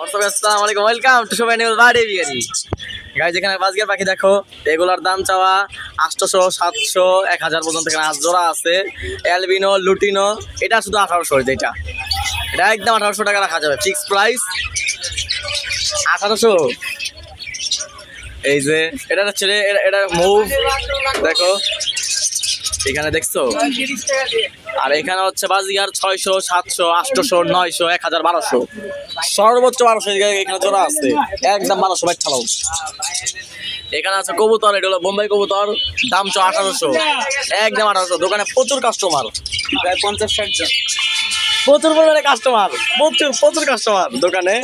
আসসালামু আলাইকুম, welcome to Shobha news বাড়ি বিয়ারি। গাইজ এখানে বাজগের পাখি দেখো, এগুলার দাম চাওয়া 800, 700, 1000 পর্যন্ত এখানে জোড়া আছে। অ্যালবিনো, লুটিনো, এটা শুধু 1800। এটা এটা একদম 1800 টাকা রাখা যাবে, ফিক্স প্রাইস 1800। এই যে এটা হচ্ছে এটা মুভ দেখো এখানে দেখছো, আর এখানে হচ্ছে বাজিগার 600, 700, 800, 900, 1000, 1200, সর্বোচ্চ 1200 এখানে জোড়া আছে, একদম 1200 বাইক চালাও। এখানে আছে কবুতর, এটা হলো বোম্বাই কবুতর, দাম 1800, একদম 1800। দোকানে প্রচুর কাস্টমার, প্রায় 50-60 জন, প্রচুর পরিমাণে কাস্টমার, প্রচুর কাস্টমার দোকানে।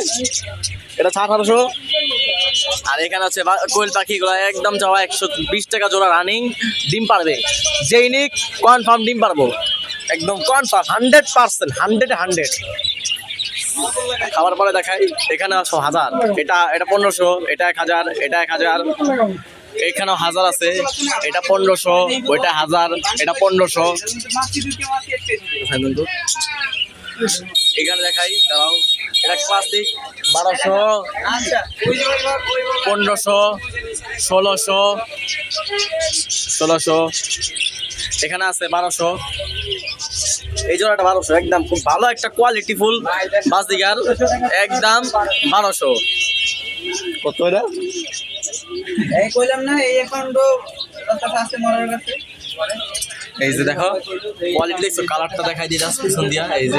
এটা 1800। আর এখানে আছে কোয়েল পাখিগুলো, একদম যাওয়া 120 টাকা জোড়া, রানিং, ডিম পারবে, যেই নিক কনফার্ম ডিম পারবো, একদম কনফার্ম 100%, 100। খাবার পরে দেখাই, এখানে 1000, এটা 1500, এটা 1000, এটা 1000, এখানেও 1000 আছে, এটা 1500, ওইটা 1000, এটা 1500। এখানে দেখাই দাঁড়াও, এটা ক্লাসিক 1200, 1500, 1600। এখানে আছে 1200, এই জোড়াটা 1200, একদম খুব ভালো একটা কোয়ালিটি ফুল বাজিগার, একদম 1200। কত এটা এই কইলাম না, এই অ্যাকাউন্ট আছে মরার কাছে। এই যে দেখো কোয়ালিটি দেখছো, কালারটা দেখাই দিয়ে যাচ্ছে পিছন দিয়া। এই যে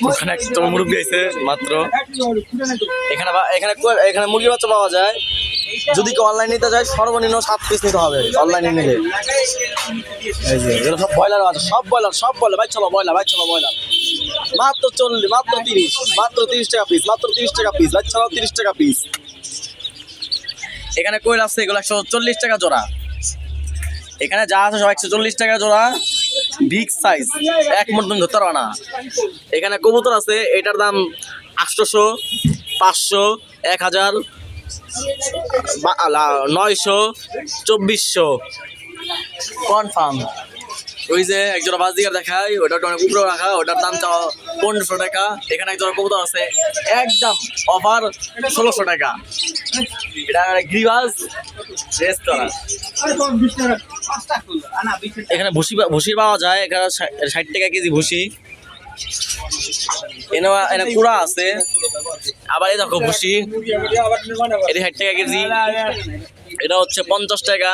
ওখানে একটা মুরগি আছে মাত্র। এখানে এখানে মুরগির বাচ্চা পাওয়া যায়, যদি কেউ অনলাইন নিতে যায় সর্বনিম্ন 7 পিস নিতে হবে অনলাইনে নিলে। এই যে এগুলো সব ব্রয়লার আছে, সব ব্রয়লার বাইক চলো, ব্রয়লার মাত্র 40, মাত্র 30 টাকা পিস, মাত্র 30 টাকা পিস, বাইক চলো 30 টাকা পিস। এখানে কোয়েল আছে, এগুলো 140 টাকা জোড়া। এখানে যা আছে সব 140 টাকা জোড়া, বিগ সাইজ, এক মুঠ তুমি ধরতে পারবা না। এখানে কবুতর আছে, এটার দাম 800, 500, 1000, 900, 2400 কনফার্ম। ওই যে একজোড়া বাজিগার দেখায়, ওটা অনেক উপরে রাখা, ওটার দাম চাও 1500 টাকা। এখানে একজোড়া কবুতর আছে, একদম অফার 1600 টাকা। এটা গ্রিবাজ রেস্তোরাঁ। এখানে ভুসি পাওয়া যায়, এখানে 60 টাকা কেজি ভুসি। এনে কুড়া আছে, আবার এই দেখো ভুসি, এটা 60 টাকা কেজি। এটা হচ্ছে 50 টাকা,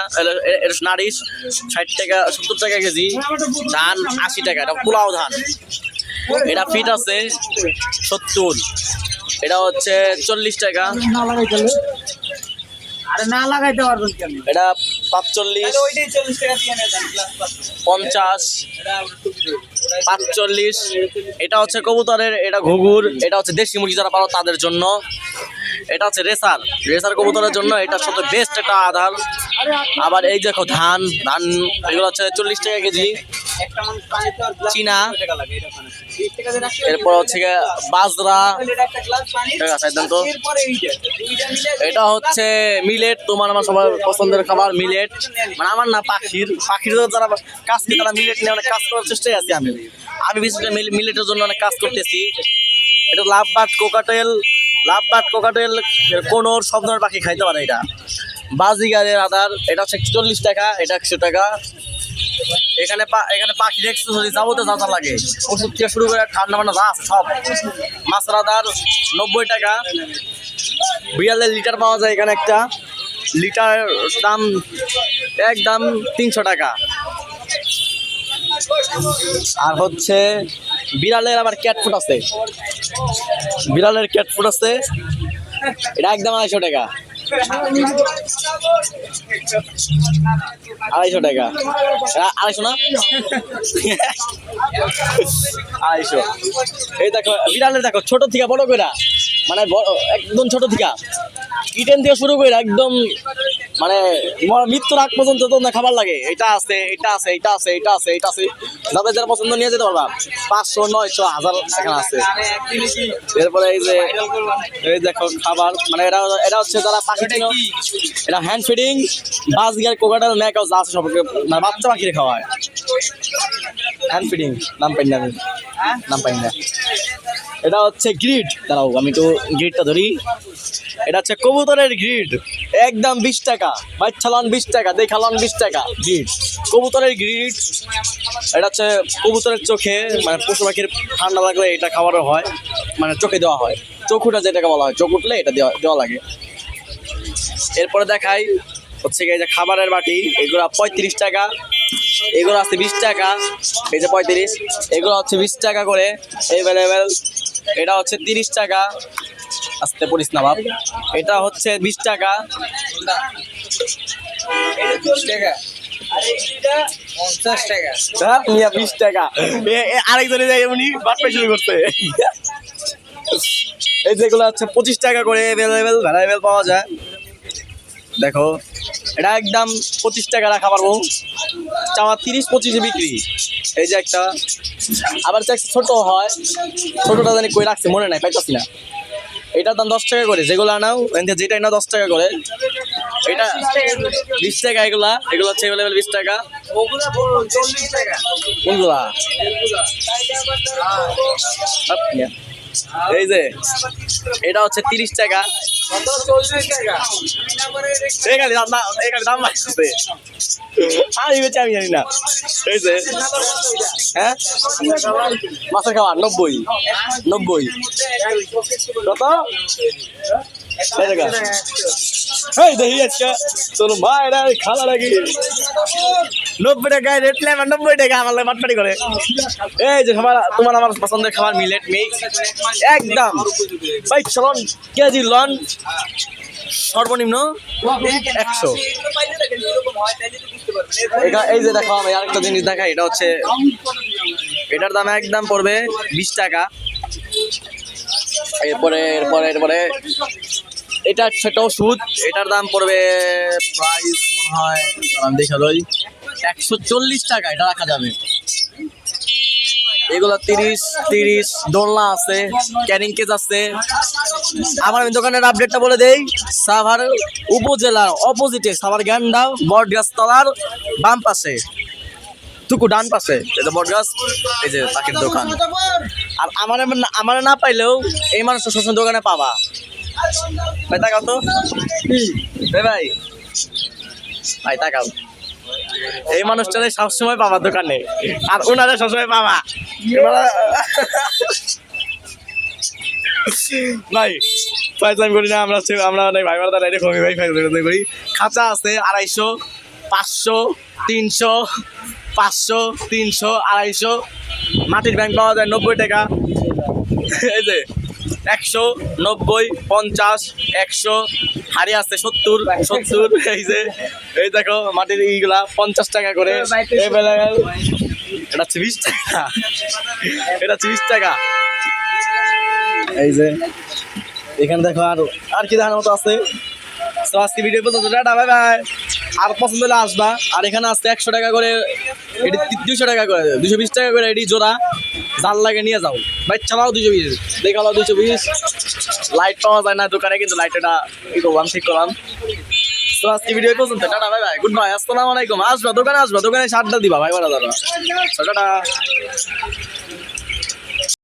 এটা নারিশ 60 টাকা, 70 টাকা কেজি। ধান 80 টাকা, এটা পোলাও ধান। এটা ফিট আছে 70, এটা হচ্ছে 40 টাকা। আরে না লাগাইতে পারবেন কেন? এটা 45, ওইটাই 40 টাকা দিয়ে নেন, গ্লাস 50, 45। এটা হচ্ছে কবুতরের, এটা ঘুঘুর, এটা হচ্ছে দেশি মুরগি যারা পারো তাদের জন্য। এটা হচ্ছে রেসার কবুতরের জন্য, এটা সব বেস্ট একটা আধার। আবার এই দেখো ধান, এগুলো হচ্ছে 40 টাকা কেজি। একটা মানুষ পানি তো আর গ্লাস চীনা, টাকা লাগে এটা পানি। 20 টাকা দিয়ে রাখলে এরপর হচ্ছে বাজরা, একটা গ্লাস পানি, ঠিক আছে একদম। তো এরপরে এইটা দুইটা মিলে এটা হচ্ছে মিলেট, তোমার আমার সবার পছন্দের খাবার মিলেট, মানে আমার না পাখির যারা কাজ করে তারা মিলেট নিয়ে অনেক কাজ করার চেষ্টায় আছি। আমি বিশেষ করে মিলেটের জন্য অনেক কাজ করতেছি। এটা লাভবার্ড কোকাটেল, কোনোর সব ধরনের পাখি খাইতে পারে। এটা বাজিগারের আধার, এটা হচ্ছে 40 টাকা, এটা 100 টাকা। এখানে পাখি এক্সেসরি যাবতীয় যা লাগে, ওষুধ থেকে শুরু করে ঠান্ডা মান্ডা যা আছে সব। মাছের আধার 90 টাকা। বিড়ালের লিটার পাওয়া যায় এখানে, একটা লিটার দাম একদম 300 টাকা। আর হচ্ছে বিড়ালের আবার ক্যাটফুট আছে, এটা একদম 250 টাকা, 250 টাকা, 250 না 250। এই দেখো বিড়ালের, দেখো ছোট থেকে বড় করে, মানে একদম ছোট থেকে কিটেন থেকে শুরু করে একদম মানে মৃত্যুর আগ পর্যন্ত তো খাবার লাগে। এটা আছে, যাদের যারা পছন্দ নিয়ে যেতে পারবা। 500, 900, 1000 এখানে আছে। এরপরে এই দেখো খাবার, মানে এটা হচ্ছে যারা পাখি, এটা হ্যান্ড ফিডিং, বাজগার, কোকাটেল, ম্যাকাও যা আছে সব বাচ্চা পাখিরে খাওয়ায়। হ্যান্ড ফিডিং নাম পাই না। এটা হচ্ছে গ্রিড, দাঁড়াও আমি তো গ্রিডটা ধরি। এটা হচ্ছে কবুতরের গ্রিড, একদম 20 টাকা, বাচ্চা লন 20 টাকা, দেখা লন 20 টাকা গ্রিড, কবুতরের গ্রিড। এটা হচ্ছে কবুতরের চোখে, মানে পশু পাখির ঠান্ডা লাগলে এটা খাওয়ানো হয়, মানে চোখে দেওয়া হয়, চোখ উঠা যেটাকে বলা হয়, চোখ উঠলে এটা দেওয়া দেওয়া লাগে। এরপরে দেখাই হচ্ছে এই যে খাবারের বাটি, এগুলো 35 টাকা, এগুলো আছে 20 টাকা, এই যে 35, এগুলো হচ্ছে 20 টাকা করে অ্যাভেলেবেল। এটা হচ্ছে 30 টাকা, আসতে পড়িস না বাপ, এটা হচ্ছে 20 টাকা। এটা 20 টাকা, আর এইটা 50 টাকা। হ্যাঁ মিয়া 20 টাকা, আরেকজনে যাই উনি বাটপাই শুরু করতে। এই যেগুলো হচ্ছে 25 টাকা করে অ্যাভেলেবেল পাওয়া যায়। দেখো এটা একদম 25 টাকা রাখা পারবো, চাওয়া 30-25 বিক্রি। এই যে একটা, আবার যে একটা ছোট হয়, ছোটটা জানি কই রাখছে মনে নাই, পাইতাছি না। এটার দাম 10 টাকা করে, যেগুলো আনাও যেটাই না 10 টাকা করে। এটা 20 টাকা, এগুলো হচ্ছে অ্যাভেলেবেল 20 টাকা। ওগুলা 40 টাকা। কোনগুলা? এই যে এটা হচ্ছে 30 টাকা, কত? 40 টাকা। এখানে দাম বাড়ছে, আমি বেচে আমি জানি না। এই যে হ্যাঁ মাছের খাবার 90 কত? এই টাকা, এই দেখি আজকে চলো মা এটা খাওয়া লাগে 90 টাকায় রেট নেয়, 90 টাকা আমার লাগে বাটপাটি করে। এই যে খাবার, তোমার আমার পছন্দের খাবার মিলেট মিক্স, একদম ভাই চলন কেজি লন সর্বনিম্ন 100। এই যে দেখো আমি আরেকটা জিনিস দেখাই, এটা হচ্ছে, এটার দাম একদম পড়বে 20 টাকা। এরপরে এটা ছোট ওষুধ, এটার দাম পড়বে প্রাইস মনে হয় আমি দেখে লই 140 টাকা, এটা রাখা যাবে। এগুলো 30 দোলনা আছে, ক্যারিং কেজ আছে। আমার আমি দোকানের আপডেটটা বলে দেই, সাভার উপজেলার অপোজিটে, সাভার গান্ডাও বটগাছ তলার বাম পাশে, টুকু ডান পাশে, এটা বটগাছ, এই যে পাখির দোকান। আর আমার না পাইলেও এই মানুষটা সবসময় দোকানে পাবা। ভাই তাকাও তো, ভাই ভাই তাকাও, এই মানুষটারে সবসময় পাবা দোকানে, আর ওনারা সবসময় পাবা। ভাই ফাইজলাম করি না আমরা, ভাই বাড়া এরকম ভাই ফাইজলাম করি। খাঁচা আছে 250, 500, 300, 500, 300, 250। মাটির ব্যাংক পাওয়া যায় 90 টাকা। এই যে 100, 90, 50, 100, হাড়ি আছে 70। এই যে এই দেখো মাটির এইগুলা 50 টাকা করে অ্যাভেলেবেল। এটা হচ্ছে 20 টাকা, এটা হচ্ছে 20 টাকা। এই যে এখানে দেখো আর কি দেখার মতো আছে। তো আজকে ভিডিও পর্যন্ত, টাটা বাই বাই। আর পছন্দ হলে আসবা। আর এখানে আসতে 100 টাকা করে, এটি 200 টাকা করে, 220 টাকা করে এটি জোড়া, জাল লাগে নিয়ে যাও ভাই, চালাও 220, দেখালো 220। লাইট পাওয়া যায় না দোকানে, কিন্তু লাইটটা কি করলাম, ঠিক করলাম। তো আজকে ভিডিও পর্যন্ত, tata bye bye, good bye, আসসালামু আলাইকুম। আসবা দোকানে, আসবা দোকানে, 7টা দিবা ভাই, বড় দাদা, টাটা।